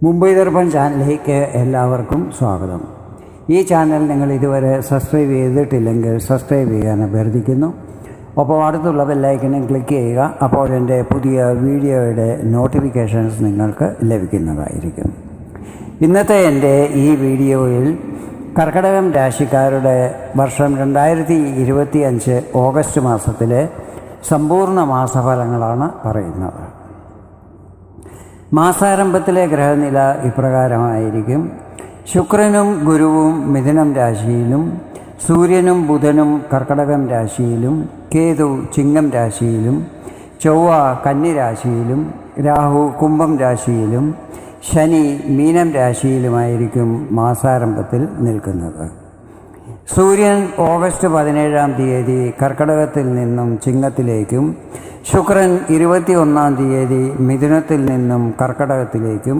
മുംബൈ ദർപ്പൺ ചാനലിലേക്ക് എല്ലാവർക്കും സ്വാഗതം. ഈ ചാനൽ നിങ്ങൾ ഇതുവരെ സബ്സ്ക്രൈബ് ചെയ്തിട്ടില്ലെങ്കിൽ സബ്സ്ക്രൈബ് ചെയ്യാൻ അഭ്യർത്ഥിക്കുന്നു. ഒപ്പം അടുത്തുള്ള ബെല്ലൈക്കനും ക്ലിക്ക് ചെയ്യുക. അപ്പോൾ എൻ്റെ പുതിയ വീഡിയോയുടെ നോട്ടിഫിക്കേഷൻസ് നിങ്ങൾക്ക് ലഭിക്കുന്നതായിരിക്കും. ഇന്നത്തെ എൻ്റെ ഈ വീഡിയോയിൽ കർക്കിടകം രാശിക്കാരുടെ വർഷം 2025 ഓഗസ്റ്റ് മാസത്തിലെ സമ്പൂർണ്ണ മാസഫലങ്ങളാണ് പറയുന്നത്. മാസാരംഭത്തിലെ ഗ്രഹനില ഇപ്രകാരമായിരിക്കും. ശുക്രനും ഗുരുവും മിഥുനം രാശിയിലും, സൂര്യനും ബുധനും കർക്കിടകം രാശിയിലും, കേതു ചിങ്ങം രാശിയിലും, ചൊവ്വ കന്നി രാശിയിലും, രാഹു കുംഭം രാശിയിലും, ശനി മീനം രാശിയിലുമായിരിക്കും മാസാരംഭത്തിൽ നിൽക്കുന്നത്. സൂര്യൻ ഓഗസ്റ്റ് 17-ാം തീയതി കർക്കിടകത്തിൽ നിന്നും ചിങ്ങത്തിലേക്കും, ശുക്രൻ 21-ാം തീയതി മിഥുനത്തിൽ നിന്നും കർക്കിടകത്തിലേക്കും,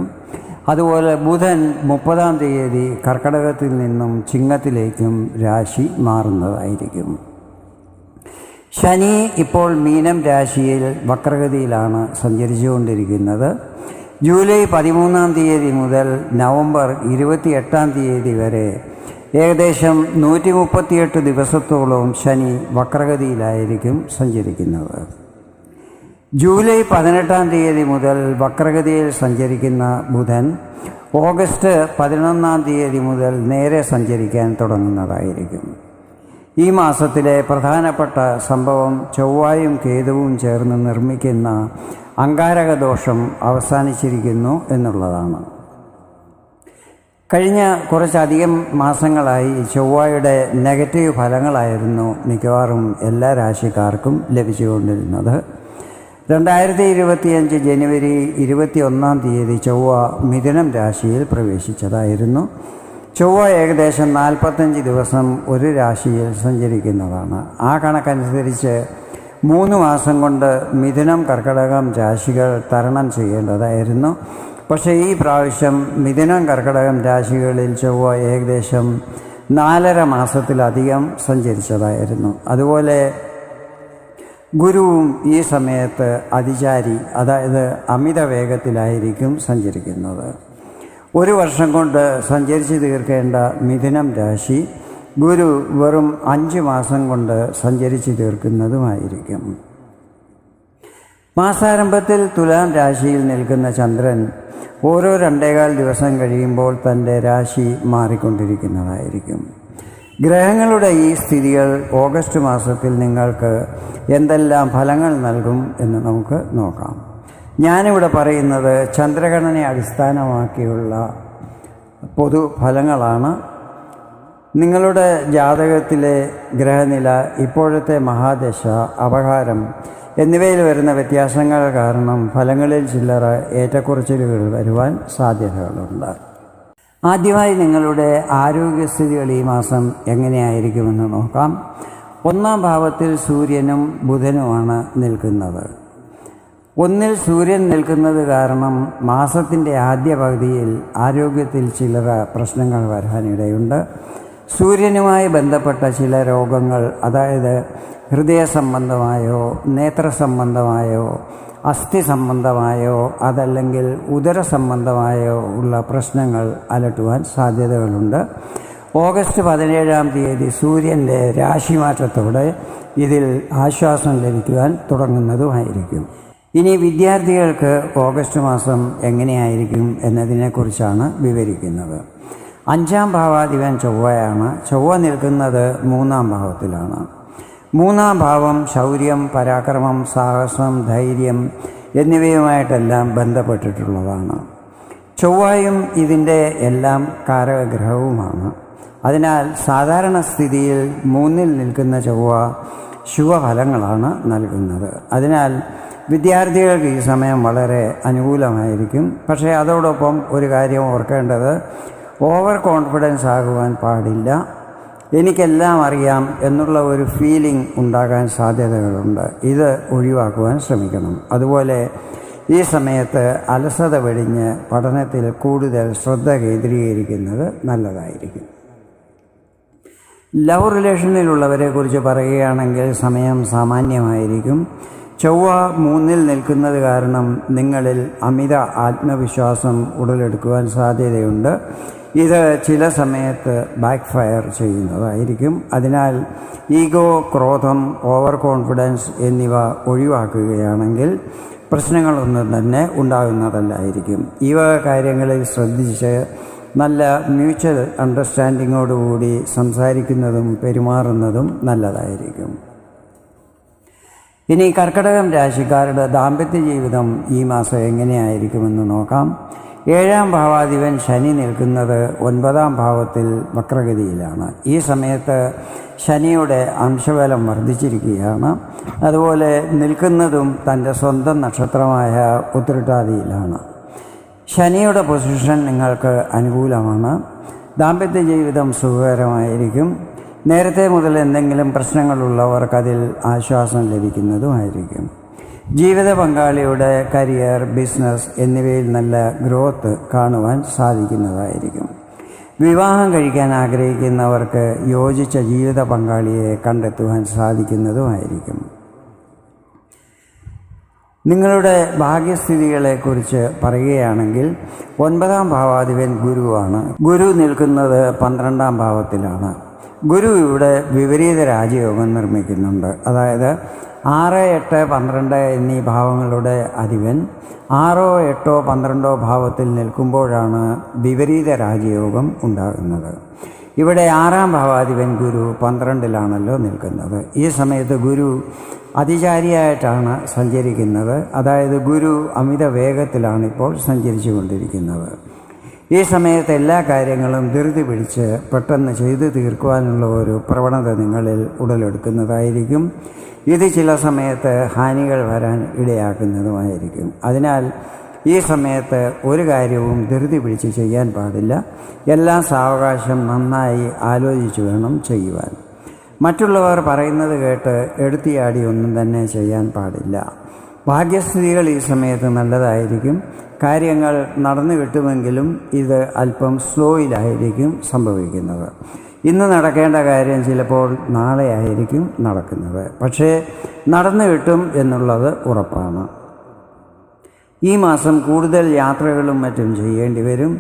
അതുപോലെ ബുധൻ 30-ാം തീയതി കർക്കിടകത്തിൽ നിന്നും ചിങ്ങത്തിലേക്കും രാശി മാറുന്നതായിരിക്കും. ശനി ഇപ്പോൾ മീനം രാശിയിൽ വക്രഗതിയിലാണ് സഞ്ചരിച്ചുകൊണ്ടിരിക്കുന്നത്. ജൂലൈ 13-ാം തീയതി മുതൽ നവംബർ 28-ാം തീയതി വരെ ഏകദേശം 138 ദിവസത്തോളം ശനി വക്രഗതിയിലായിരിക്കും സഞ്ചരിക്കുന്നത്. ജൂലൈ 18-ാം തീയതി മുതൽ വക്രഗതിയിൽ സഞ്ചരിക്കുന്ന ബുധൻ ഓഗസ്റ്റ് 11-ാം തീയതി മുതൽ നേരെ സഞ്ചരിക്കാൻ തുടങ്ങുന്നതായിരിക്കും. ഈ മാസത്തിലെ പ്രധാനപ്പെട്ട സംഭവം ചൊവ്വയും കേതുവും ചേർന്ന് നിർമ്മിക്കുന്ന അംഗാരകദോഷം അവസാനിച്ചിരിക്കുന്നു എന്നുള്ളതാണ്. കഴിഞ്ഞ കുറച്ചധികം മാസങ്ങളായി ചൊവ്വയുടെ നെഗറ്റീവ് ഫലങ്ങളായിരുന്നു മിക്കവാറും എല്ലാ രാശിക്കാർക്കും ലഭിച്ചുകൊണ്ടിരുന്നത്. 2025 ജനുവരി 21-ാം തീയതി ചൊവ്വ മിഥുനം രാശിയിൽ പ്രവേശിച്ചതായിരുന്നു. ചൊവ്വ ഏകദേശം 45 ദിവസം ഒരു രാശിയിൽ സഞ്ചരിക്കുന്നതാണ്. ആ കണക്കനുസരിച്ച് 3 മാസം കൊണ്ട് മിഥുനം കർക്കിടകം രാശികൾ തരണം ചെയ്യേണ്ടതായിരുന്നു. പക്ഷേ ഈ പ്രാവശ്യം മിഥുനം കർക്കിടകം രാശികളിൽ ചൊവ്വ ഏകദേശം 4.5 മാസത്തിലധികം സഞ്ചരിച്ചതായിരുന്നു. അതുപോലെ ഗുരുവും ഈ സമയത്ത് അതിചാരി, അതായത് അമിത വേഗത്തിലായിരിക്കും സഞ്ചരിക്കുന്നത്. 1 വർഷം കൊണ്ട് സഞ്ചരിച്ച് തീർക്കേണ്ട മിഥുനം രാശി ഗുരു വെറും 5 മാസം കൊണ്ട് സഞ്ചരിച്ച് തീർക്കുന്നതുമായിരിക്കും. മാസാരംഭത്തിൽ തുലാം രാശിയിൽ നിൽക്കുന്ന ചന്ദ്രൻ ഓരോ 2.25 ദിവസം കഴിയുമ്പോൾ തൻ്റെ രാശി മാറിക്കൊണ്ടിരിക്കുന്നതായിരിക്കും. ഗ്രഹങ്ങളുടെ ഈ സ്ഥിതികൾ ഓഗസ്റ്റ് മാസത്തിൽ നിങ്ങൾക്ക് എന്തെല്ലാം ഫലങ്ങൾ നൽകും എന്ന് നമുക്ക് നോക്കാം. ഞാനിവിടെ പറയുന്നത് ചന്ദ്രഗണനയെ അടിസ്ഥാനമാക്കിയുള്ള പൊതുഫലങ്ങളാണ്. നിങ്ങളുടെ ജാതകത്തിലെ ഗ്രഹനില, ഇപ്പോഴത്തെ മഹാദശ, അപഹാരം എന്നിവയിൽ വരുന്ന വ്യത്യാസങ്ങൾ കാരണം ഫലങ്ങളിൽ ചില്ലറ ഏറ്റക്കുറച്ചിലുകൾ വരുവാൻ സാധ്യതകളുണ്ട്. ആദ്യമായി നിങ്ങളുടെ ആരോഗ്യസ്ഥിതികൾ ഈ മാസം എങ്ങനെയായിരിക്കുമെന്ന് നോക്കാം. 1-ാം ഭാവത്തിൽ സൂര്യനും ബുധനുമാണ് നിൽക്കുന്നത്. 1-ൽ സൂര്യൻ നിൽക്കുന്നത് കാരണം മാസത്തിൻ്റെ ആദ്യ പകുതിയിൽ ആരോഗ്യത്തിൽ ചില്ലറ പ്രശ്നങ്ങൾ വരാനിടയുണ്ട്. സൂര്യനുമായി ബന്ധപ്പെട്ട ചില രോഗങ്ങൾ, അതായത് ഹൃദയ സംബന്ധമായോ നേത്ര സംബന്ധമായോ അസ്ഥി സംബന്ധമായോ അതല്ലെങ്കിൽ ഉദര സംബന്ധമായോ ഉള്ള പ്രശ്നങ്ങൾ അലട്ടുവാൻ സാധ്യതകളുണ്ട്. ഓഗസ്റ്റ് 17-ാം തീയതി സൂര്യൻ്റെ രാശിമാറ്റത്തോടെ ഇതിൽ ആശ്വാസം ലഭിക്കുവാൻ തുടങ്ങുന്നതുമായിരിക്കും. ഇനി വിദ്യാർത്ഥികൾക്ക് ഓഗസ്റ്റ് മാസം എങ്ങനെയായിരിക്കും എന്നതിനെക്കുറിച്ചാണ് വിവരിക്കുന്നത്. 5-ാം ഭാവാധിപൻ ചൊവ്വയാണ്. ചൊവ്വ നിൽക്കുന്നത് 3-ാം ഭാവത്തിലാണ്. 3-ാം ഭാവം ശൗര്യം, പരാക്രമം, സാഹസം, ധൈര്യം എന്നിവയുമായിട്ടെല്ലാം ബന്ധപ്പെട്ടിട്ടുള്ളതാണ്. ചൊവ്വയും ഇതിൻ്റെ എല്ലാം കാരകഗ്രഹവുമാണ്. അതിനാൽ സാധാരണ സ്ഥിതിയിൽ 3-ൽ നിൽക്കുന്ന ചൊവ്വ ശുഭഫലങ്ങളാണ് നൽകുന്നത്. അതിനാൽ വിദ്യാർത്ഥികൾക്ക് ഈ സമയം വളരെ അനുകൂലമായിരിക്കും. പക്ഷേ അതോടൊപ്പം ഒരു കാര്യം ഓർക്കേണ്ടത്, ഓവർ കോൺഫിഡൻസ് ആകുവാൻ പാടില്ല. എനിക്കെല്ലാം അറിയാം എന്നുള്ള ഒരു ഫീലിംഗ് ഉണ്ടാകാൻ സാധ്യതകളുണ്ട്. ഇത് ഒഴിവാക്കുവാൻ ശ്രമിക്കണം. അതുപോലെ ഈ സമയത്ത് അലസത വെടിഞ്ഞ് പഠനത്തിൽ കൂടുതൽ ശ്രദ്ധ കേന്ദ്രീകരിക്കുന്നത് നല്ലതായിരിക്കും. ലവ് റിലേഷനിലുള്ളവരെ കുറിച്ച് പറയുകയാണെങ്കിൽ സമയം സാമാന്യമായിരിക്കും. ചൊവ്വ 3-ൽ നിൽക്കുന്നത് കാരണം നിങ്ങളിൽ അമിത ആത്മവിശ്വാസം ഉടലെടുക്കുവാൻ സാധ്യതയുണ്ട്. ഇത് ചില സമയത്ത് ബാക്ക് ഫയർ ചെയ്യുന്നതായിരിക്കും. അതിനാൽ ഈഗോ, ക്രോധം, ഓവർ കോൺഫിഡൻസ് എന്നിവ ഒഴിവാക്കുകയാണെങ്കിൽ പ്രശ്നങ്ങളൊന്നും തന്നെ ഉണ്ടാകുന്നതല്ലായിരിക്കും. ഈ വക കാര്യങ്ങളിൽ ശ്രദ്ധിച്ച് നല്ല മ്യൂച്വൽ അണ്ടർസ്റ്റാൻഡിങ്ങോടുകൂടി സംസാരിക്കുന്നതും പെരുമാറുന്നതും നല്ലതായിരിക്കും. ഇനി കർക്കിടകം രാശിക്കാരുടെ ദാമ്പത്യ ജീവിതം ഈ മാസം എങ്ങനെയായിരിക്കുമെന്ന് നോക്കാം. 7-ാം ഭാവാധിപൻ ശനി നിൽക്കുന്നത് 9-ാം ഭാവത്തിൽ വക്രഗതിയിലാണ്. ഈ സമയത്ത് ശനിയുടെ അംശബലം വർദ്ധിച്ചിരിക്കുകയാണ്. അതുപോലെ നിൽക്കുന്നതും തൻ്റെ സ്വന്തം നക്ഷത്രമായ ഉത്രട്ടാതിയിലാണ്. ശനിയുടെ പൊസിഷൻ നിങ്ങൾക്ക് അനുകൂലമാണ്. ദാമ്പത്യ ജീവിതം സുഖകരമായിരിക്കും. നേരത്തെ മുതൽ എന്തെങ്കിലും പ്രശ്നങ്ങളുള്ളവർക്കതിൽ ആശ്വാസം ലഭിക്കുന്നതുമായിരിക്കും. ജീവിത പങ്കാളിയുടെ കരിയർ, ബിസിനസ് എന്നിവയിൽ നല്ല ഗ്രോത്ത് കാണുവാൻ സാധിക്കുന്നതായിരിക്കും. വിവാഹം കഴിക്കാൻ ആഗ്രഹിക്കുന്നവർക്ക് യോജിച്ച ജീവിത പങ്കാളിയെ കണ്ടെത്തുവാൻ സാധിക്കുന്നതുമായിരിക്കും. നിങ്ങളുടെ ഭാഗ്യസ്ഥിതികളെക്കുറിച്ച് പറയുകയാണെങ്കിൽ 9-ാം ഭാവാധിപൻ ഗുരുവാണ്. ഗുരു നിൽക്കുന്നത് 12-ാം ഭാവത്തിലാണ്. ഗുരു ഇവിടെ വിപരീത രാജയോഗം നിർമ്മിക്കുന്നുണ്ട്. അതായത് 6, 8, 12 എന്നീ ഭാവങ്ങളുടെ അധിപൻ 6, 8, 12 ഭാവത്തിൽ നിൽക്കുമ്പോഴാണ് വിപരീത രാജയോഗം ഉണ്ടാകുന്നത്. ഇവിടെ 6-ാം ഭാവാധിപൻ ഗുരു 12-ലാണല്ലോ നിൽക്കുന്നത്. ഈ സമയത്ത് ഗുരു അതിചാരിയായിട്ടാണ് സഞ്ചരിക്കുന്നത്. അതായത് ഗുരു അമിത വേഗത്തിലാണ് ഇപ്പോൾ സഞ്ചരിച്ചു കൊണ്ടിരിക്കുന്നത്. ഈ സമയത്ത് എല്ലാ കാര്യങ്ങളും ധൃതി പിടിച്ച് പെട്ടെന്ന് ചെയ്തു തീർക്കുവാനുള്ള ഒരു പ്രവണത നിങ്ങളിൽ ഉടലെടുക്കുന്നതായിരിക്കും. ഇത് ചില സമയത്ത് ഹാനികൾ വരാൻ ഇടയാക്കുന്നതുമായിരിക്കും. അതിനാൽ ഈ സമയത്ത് ഒരു കാര്യവും ധൃതി പിടിച്ച് ചെയ്യാൻ പാടില്ല. എല്ലാം സാവകാശം നന്നായി ആലോചിച്ച് വേണം ചെയ്യുവാൻ. മറ്റുള്ളവർ പറയുന്നത് കേട്ട് എടുത്തിയാടി ഒന്നും തന്നെ ചെയ്യാൻ പാടില്ല. ഭാഗ്യസ്ഥിതികൾ ഈ സമയത്ത് നല്ലതായിരിക്കും. കാര്യങ്ങൾ നടന്നു കിട്ടുമെങ്കിലും ഇത് അല്പം സ്ലോയിലായിരിക്കും സംഭവിക്കുന്നത്. ഇന്ന് നടക്കേണ്ട കാര്യം ചിലപ്പോൾ നാളെ ആയിരിക്കും നടക്കുന്നത്. പക്ഷേ നടന്നു കിട്ടും എന്നുള്ളത് ഉറപ്പാണ്. ഈ മാസം കൂടുതൽ യാത്രകളും മറ്റും ചെയ്യേണ്ടി വരും.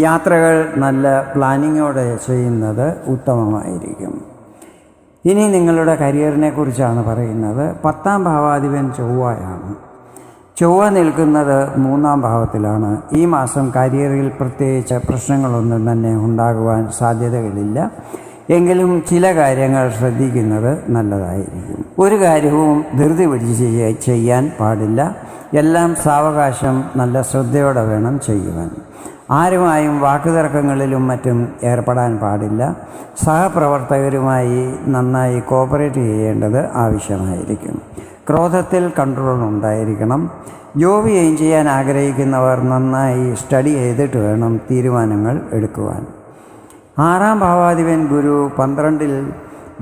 യാത്രകൾ നല്ല പ്ലാനിങ്ങോടെ ചെയ്യുന്നത് ഉത്തമമായിരിക്കും. ഇനി നിങ്ങളുടെ കരിയറിനെ കുറിച്ചാണ് പറയുന്നത്. 10-ാം ഭാവാധിപൻ ചൊവ്വയാണ്. ചൊവ്വ നിൽക്കുന്നത് 3-ാം ഭാവത്തിലാണ്. ഈ മാസം കരിയറിൽ പ്രത്യേകിച്ച് പ്രശ്നങ്ങളൊന്നും തന്നെ ഉണ്ടാകുവാൻ സാധ്യതകളില്ല. എങ്കിലും ചില കാര്യങ്ങൾ ശ്രദ്ധിക്കുന്നത് നല്ലതായിരിക്കും. ഒരു കാര്യവും ധൃതി പിടിച്ച് ചെയ്യാൻ പാടില്ല. എല്ലാം സാവകാശം നല്ല ശ്രദ്ധയോടെ വേണം ചെയ്യുവാൻ. ആരുമായും വാക്കുതർക്കങ്ങളിലും മറ്റും ഏർപ്പെടാൻ പാടില്ല. സഹപ്രവർത്തകരുമായി നന്നായി കോപ്പറേറ്റ് ചെയ്യേണ്ടത് ആവശ്യമായിരിക്കും. ക്രോധത്തിൽ കൺട്രോൾ ഉണ്ടായിരിക്കണം. ജോബ് ചെയ്യാൻ ആഗ്രഹിക്കുന്നവർ നന്നായി സ്റ്റഡി ചെയ്തിട്ട് വേണം തീരുമാനങ്ങൾ എടുക്കുവാൻ. 6-ാം ഭാവാധിപൻ ഗുരു 12-ൽ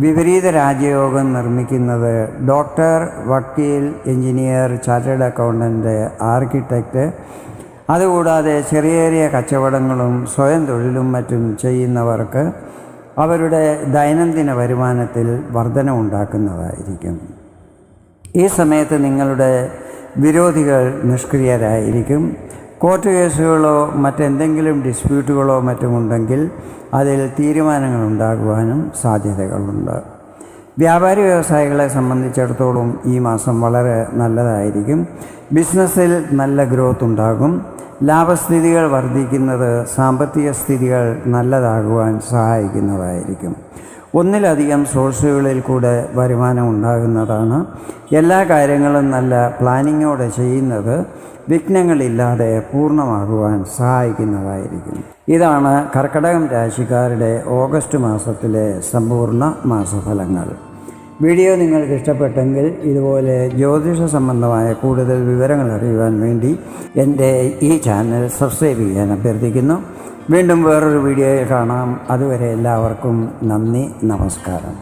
വിപരീത രാജയോഗം നിർമ്മിക്കുന്നത് ഡോക്ടർ, വക്കീൽ, എഞ്ചിനീയർ, ചാർട്ടേഡ് അക്കൗണ്ടൻറ്റ്, ആർക്കിടെക്റ്റ്, അതുകൂടാതെ ചെറിയ ചെറിയ കച്ചവടങ്ങളും സ്വയം തൊഴിലും മറ്റും ചെയ്യുന്നവർക്ക് അവരുടെ ദൈനംദിന വരുമാനത്തിൽ വർധനവുണ്ടാക്കുന്നതായിരിക്കും. ഈ സമയത്ത് നിങ്ങളുടെ വിരോധികൾ നിഷ്ക്രിയരായിരിക്കും. കോർട്ട് കേസുകളോ മറ്റെന്തെങ്കിലും ഡിസ്പ്യൂട്ടുകളോ മറ്റുമുണ്ടെങ്കിൽ അതിൽ തീരുമാനങ്ങളുണ്ടാകുവാനും സാധ്യതകളുണ്ട്. വ്യാപാരി വ്യവസായികളെ സംബന്ധിച്ചിടത്തോളം ഈ മാസം വളരെ നല്ലതായിരിക്കും. ബിസിനസ്സിൽ നല്ല ഗ്രോത്ത് ഉണ്ടാകും. ലാഭസ്ഥിതികൾ വർദ്ധിക്കുന്നത് സാമ്പത്തിക സ്ഥിതികൾ നല്ലതാകുവാൻ സഹായിക്കുന്നതായിരിക്കും. ഒന്നിലധികം സോഴ്സുകളിൽ കൂടെ വരുമാനം ഉണ്ടാകുന്നതാണ്. എല്ലാ കാര്യങ്ങളും നല്ല പ്ലാനിങ്ങോടെ ചെയ്യുന്നത് വിഘ്നങ്ങളില്ലാതെ പൂർണ്ണമാകുവാൻ സഹായിക്കുന്നതായിരിക്കും. ഇതാണ് കർക്കിടകം രാശിക്കാരുടെ ഓഗസ്റ്റ് മാസത്തിലെ സമ്പൂർണ്ണ മാസഫലങ്ങൾ. വീഡിയോ നിങ്ങൾക്ക് ഇഷ്ടപ്പെട്ടെങ്കിൽ ഇതുപോലെ ജ്യോതിഷ സംബന്ധമായ കൂടുതൽ വിവരങ്ങൾ അറിയുവാൻ വേണ്ടി എൻ്റെ ഈ ചാനൽ സബ്സ്ക്രൈബ് ചെയ്യാൻ അഭ്യർത്ഥിക്കുന്നു. വീണ്ടും വേറൊരു വീഡിയോയിൽ കാണാം. അതുവരെ എല്ലാവർക്കും നന്ദി, നമസ്കാരം.